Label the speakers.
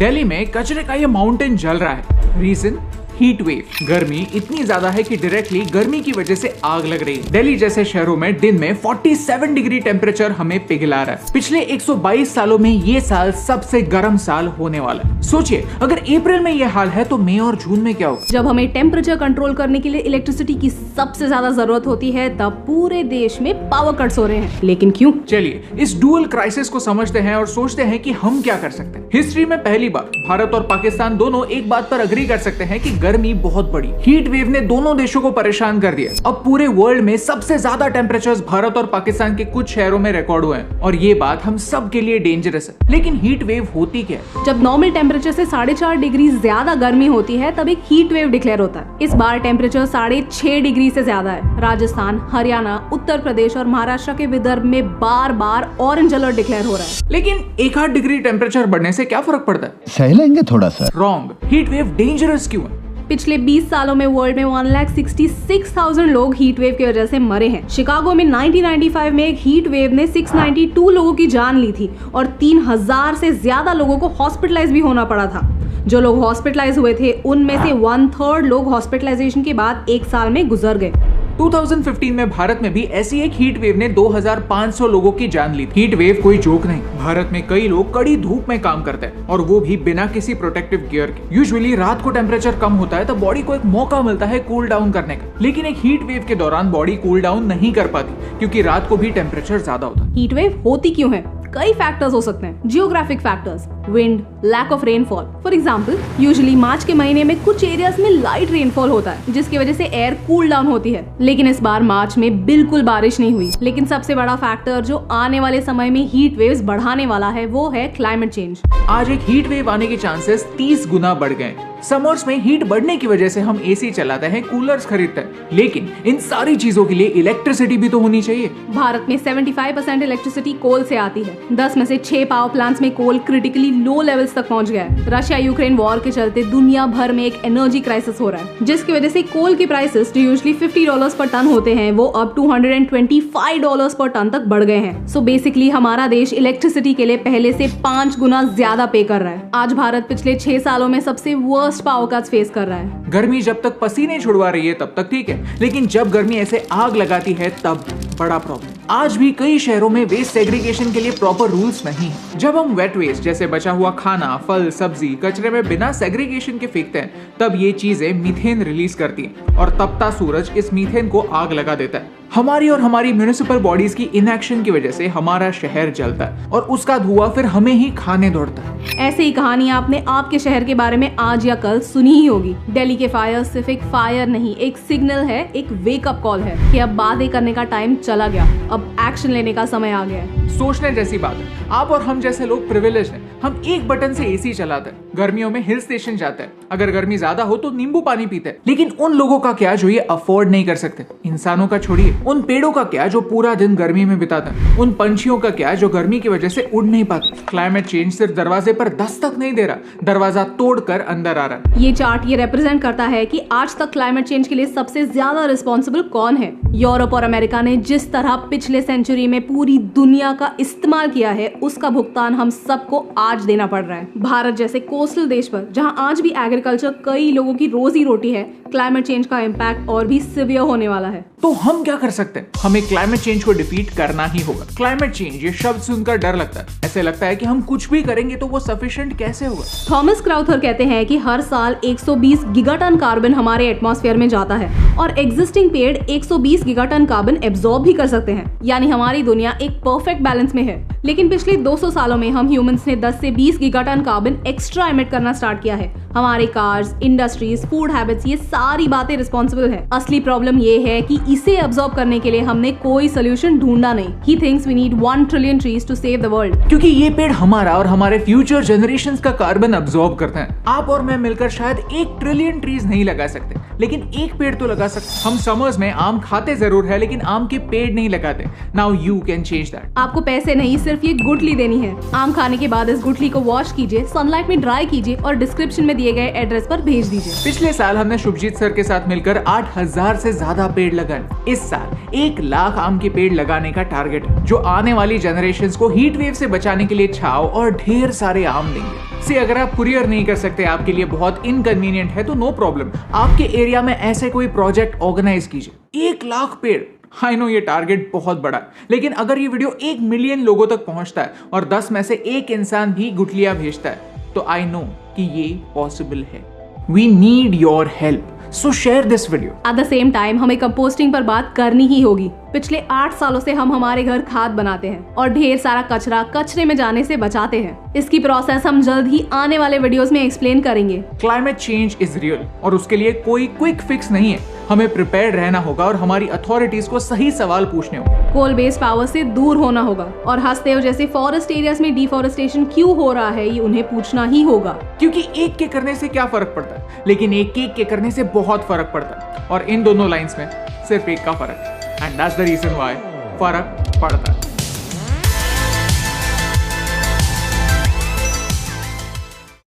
Speaker 1: दिल्ली में कचरे का ये माउंटेन जल रहा है। Reason heat wave. गर्मी इतनी ज्यादा है कि डायरेक्टली गर्मी की वजह से आग लग रही है। दिल्ली जैसे शहरों में दिन में 47 डिग्री टेम्परेचर हमें पिघला रहा है। पिछले 122 सालों में ये साल सबसे गर्म साल होने वाला है। सोचिए अगर अप्रैल में ये हाल है तो मई और जून में क्या होगा।
Speaker 2: जब हमें टेम्परेचर कंट्रोल करने के लिए इलेक्ट्रिसिटी की सबसे ज्यादा जरूरत होती है तब पूरे देश में पावर कट्स हो रहे हैं। लेकिन क्यों?
Speaker 1: चलिए इस डुअल क्राइसिस को समझते हैं और सोचते हैं कि हम क्या कर सकते हैं। हिस्ट्री में पहली बार भारत और पाकिस्तान दोनों एक बात पर अग्री कर सकते हैं कि गर्मी बहुत बड़ी। हीट वेव ने दोनों देशों को परेशान कर दिया। अब पूरे वर्ल्ड में सबसे ज्यादा टेम्परेचर्स भारत और पाकिस्तान के कुछ शहरों में रिकॉर्ड हुए हैं और ये बात हम सब के लिए डेंजरस है। लेकिन हीट वेव होती क्या है?
Speaker 2: जब नॉर्मल टेम्परेचर से 4.5 डिग्री ज्यादा गर्मी होती है तब एक हीट वेव डिक्लेयर होता है। इस बार टेम्परेचर 6.5 डिग्री से ज्यादा है। राजस्थान, हरियाणा, उत्तर प्रदेश और महाराष्ट्र के विदर्भ में बार बार ऑरेंज अलर्ट डिक्लेयर हो रहा है।
Speaker 1: लेकिन 1-8 डिग्री टेम्परेचर बढ़ने से क्या फर्क पड़ता है?
Speaker 3: सह लेंगे थोड़ा सा।
Speaker 1: रॉन्ग। हीट वेव डेंजरस क्यों है?
Speaker 2: पिछले 20 सालों में वर्ल्ड में 1,66,000 लोग हीट वेव की वजह से मरे हैं। शिकागो में 1995 में एक हीट वेव ने 692 लोगों की जान ली थी और 3000 से ज्यादा लोगों को हॉस्पिटलाइज भी होना पड़ा था। जो लोग हॉस्पिटलाइज हुए थे उनमें से 1/3 लोग हॉस्पिटलाइजेशन के बाद 1 साल में गुजर गए।
Speaker 1: 2015 में भारत में भी ऐसी एक हीट वेव ने 2500 लोगों की जान ली थी। हीट वेव कोई जोक नहीं। भारत में कई लोग कड़ी धूप में काम करते हैं और वो भी बिना किसी प्रोटेक्टिव गियर के। यूजुअली रात को टेम्परेचर कम होता है तो बॉडी को एक मौका मिलता है कूल डाउन करने का। लेकिन एक हीट वेव के दौरान बॉडी कूल डाउन नहीं कर पाती क्योंकि रात को भी टेम्परेचर ज्यादा होता है।
Speaker 2: हीट वेव होती क्यों है? कई फैक्टर्स हो सकते हैं। Geographic factors, wind, lack of rainfall. For example, usually March के महीने में कुछ एरियाज में लाइट रेनफॉल होता है जिसकी वजह से एयर कूल डाउन होती है। लेकिन इस बार मार्च में बिल्कुल बारिश नहीं हुई। लेकिन सबसे बड़ा फैक्टर जो आने वाले समय में हीट वेव्स बढ़ाने वाला है वो है क्लाइमेट चेंज।
Speaker 1: आज एक हीट वेव आने के चांसेस 30 गुना बढ़ गए। समर्स में हीट बढ़ने की वजह से हम एसी चलाते हैं, कूलर्स खरीदते हैं, लेकिन इन सारी चीजों के लिए इलेक्ट्रिसिटी भी तो होनी चाहिए।
Speaker 2: भारत में 75% इलेक्ट्रिसिटी कोल से आती है। 10 में से 6 पावर प्लांट्स में कोल क्रिटिकली लो लेवल्स तक पहुंच गया है। रशिया यूक्रेन वॉर के चलते दुनिया भर में एक एनर्जी क्राइसिस हो रहा है जिसकी वजह से कोल के प्राइसेस जो यूजुअली $50 पर टन होते हैं वो अब $225 पर टन तक बढ़ गए हैं। सो बेसिकली हमारा देश इलेक्ट्रिसिटी के लिए पहले से 5 गुना ज्यादा पे कर रहा है। आज भारत पिछले 6 सालों में सबसे वर्स्ट पावर कट्स फेस कर रहा है।
Speaker 1: गर्मी जब तक पसीने छुड़वा रही है तब तक ठीक है, लेकिन जब गर्मी ऐसे आग लगाती है तब बड़ा प्रॉब्लम। आज भी कई शहरों में वेस्ट सेग्रीगेशन के लिए प्रॉपर रूल्स नहीं है। जब हम वेट वेस्ट जैसे बचा हुआ खाना, फल, सब्जी कचरे में बिना सेग्रीगेशन के फेंकते हैं तब ये चीजें मीथेन रिलीज करती हैं और तपता सूरज इस मीथेन को आग लगा देता है। हमारी और हमारी म्युनिसिपल बॉडीज की इनएक्शन की वजह से हमारा शहर जलता है और उसका धुआं फिर हमें ही खाने दौड़ता है।
Speaker 2: ऐसे ही कहानी आपने आपके शहर के बारे में आज या कल सुनी ही होगी। दिल्ली के फायर सिर्फ एक फायर नहीं, एक सिग्नल है, एक वेकअप कॉल है कि अब बातें करने का टाइम चला गया, अब एक्शन लेने का समय आ गया है।
Speaker 1: सोचने जैसी बात है। आप और हम जैसे लोग प्रिविलेज हैं। हम एक बटन से एसी चलाते हैं, गर्मियों में हिल स्टेशन जाते हैं, अगर गर्मी ज्यादा हो तो नींबू पानी पीते हैं। लेकिन उन लोगों का क्या जो ये अफोर्ड नहीं कर सकते? इंसानों का छोड़िए, उन पेड़ों का क्या जो पूरा दिन गर्मी में बिताते हैं? उन पंछियों का क्या जो गर्मी की वजह से उड़ नहीं पाते? क्लाइमेट चेंज सिर्फ दरवाजे पर दस्तक नहीं दे रहा, दरवाजा तोड़कर अंदर आ रहा है।
Speaker 2: ये चार्ट ये रिप्रेजेंट करता है कि आज तक क्लाइमेट चेंज के लिए सबसे ज्यादा रिस्पॉन्सिबल कौन है। यूरोप और अमेरिका ने जिस तरह पिछले सेंचुरी में पूरी दुनिया का इस्तेमाल किया है उसका भुगतान हम सबको आज देना पड़ रहा है। भारत जैसे कोस्टल देश पर जहां आज भी एग्रीकल्चर कई लोगों की रोजी रोटी है, क्लाइमेट चेंज का इम्पैक्ट और भी सीवियर होने वाला है।
Speaker 1: तो हम क्या कर सकते हैं? हमें क्लाइमेट चेंज को डिफीट करना ही होगा। क्लाइमेट चेंज ये शब्द सुनकर डर लगता है, ऐसे लगता है कि हम कुछ भी करेंगे तो वो सफिशिएंट कैसे होगा।
Speaker 2: थॉमस क्राउथर कहते हैं कि हर साल 120 गीगाटन कार्बन हमारे एटमॉस्फेयर में जाता है और एग्जिस्टिंग पेड़ 120 गीगाटन कार्बन एब्जॉर्ब भी कर सकते हैं, यानी हमारी दुनिया एक परफेक्ट बैलेंस में है। लेकिन पिछले 200 सालों में हम ह्यूमंस ने 10 से 20 गीगाटन कार्बन एक्स्ट्रा एमिट करना स्टार्ट किया है। हमारे कार्स, इंडस्ट्रीज, फूड हैबिट्स, ये सारी बातें रिस्पॉन्सिबल है। असली प्रॉब्लम ये है कि इसे अब्सॉर्ब करने के लिए हमने कोई सोल्यूशन ढूंढा नहीं। He thinks we need 1 trillion trees to save the world।
Speaker 1: क्योंकि ये पेड़ हमारा और हमारे फ्यूचर जनरेशंस का कार्बन अब्सॉर्ब करते हैं। आप और मैं मिलकर शायद 1 ट्रिलियन ट्रीज नहीं लगा सकते, लेकिन एक पेड़ तो लगा सकते। हम समर्स में आम खाते जरूर है लेकिन आम के पेड़ नहीं लगाते। Now you can change that.
Speaker 2: आपको पैसे नहीं, सिर्फ सिर्फ ये गुठली देनी है। आम खाने के बाद इस गुठली को वॉश कीजिए, सनलाइट में ड्राई कीजिए और डिस्क्रिप्शन में दिए गए एड्रेस पर भेज दीजिए।
Speaker 1: पिछले साल हमने शुभजीत सर के साथ मिलकर 8000 से ज्यादा पेड़ लगाए। इस साल 1 लाख आम के पेड़ लगाने का टारगेट है, जो आने वाली जनरेशंस को हीट वेव से बचाने के लिए छांव और ढेर सारे आम देंगे। अगर आप कुरियर नहीं कर सकते, आपके लिए बहुत इनकन्वीनियंट है, तो नो प्रॉब्लम, आपके एरिया में ऐसे कोई प्रोजेक्ट ऑर्गेनाइज कीजिए। 1 लाख पेड़, आई नो ये टारगेट बहुत बड़ा है, लेकिन अगर ये वीडियो 1 मिलियन लोगों तक पहुंचता है और 10 में से 1 इंसान भी गुठलियां भेजता है, तो आई नो कि ये पॉसिबल है। We need your help, so share this video.
Speaker 2: At the same time हमें कंपोस्टिंग पर बात करनी ही होगी। पिछले 8 सालों से हम हमारे घर खाद बनाते हैं और ढेर सारा कचरा कचरे में जाने से बचाते हैं। इसकी प्रोसेस हम जल्द ही आने वाले वीडियोस में एक्सप्लेन करेंगे।
Speaker 1: क्लाइमेट चेंज इज रियल और उसके लिए कोई क्विक फिक्स नहीं है। हमें प्रिपेयर रहना होगा और हमारी अथॉरिटीज को सही सवाल पूछने होंगे।
Speaker 2: कोल बेस्ड पावर से दूर होना होगा और हंसदेव जैसे फॉरेस्ट एरियाज में डिफॉरेस्टेशन क्यों हो रहा है, ये उन्हें पूछना ही होगा।
Speaker 1: क्योंकि एक के करने से क्या फर्क पड़ता है, लेकिन एक के करने से बहुत फर्क पड़ता है, और इन दोनों लाइंस में सिर्फ एक का फर्क है, and that's the reason why फर्क पड़ता है।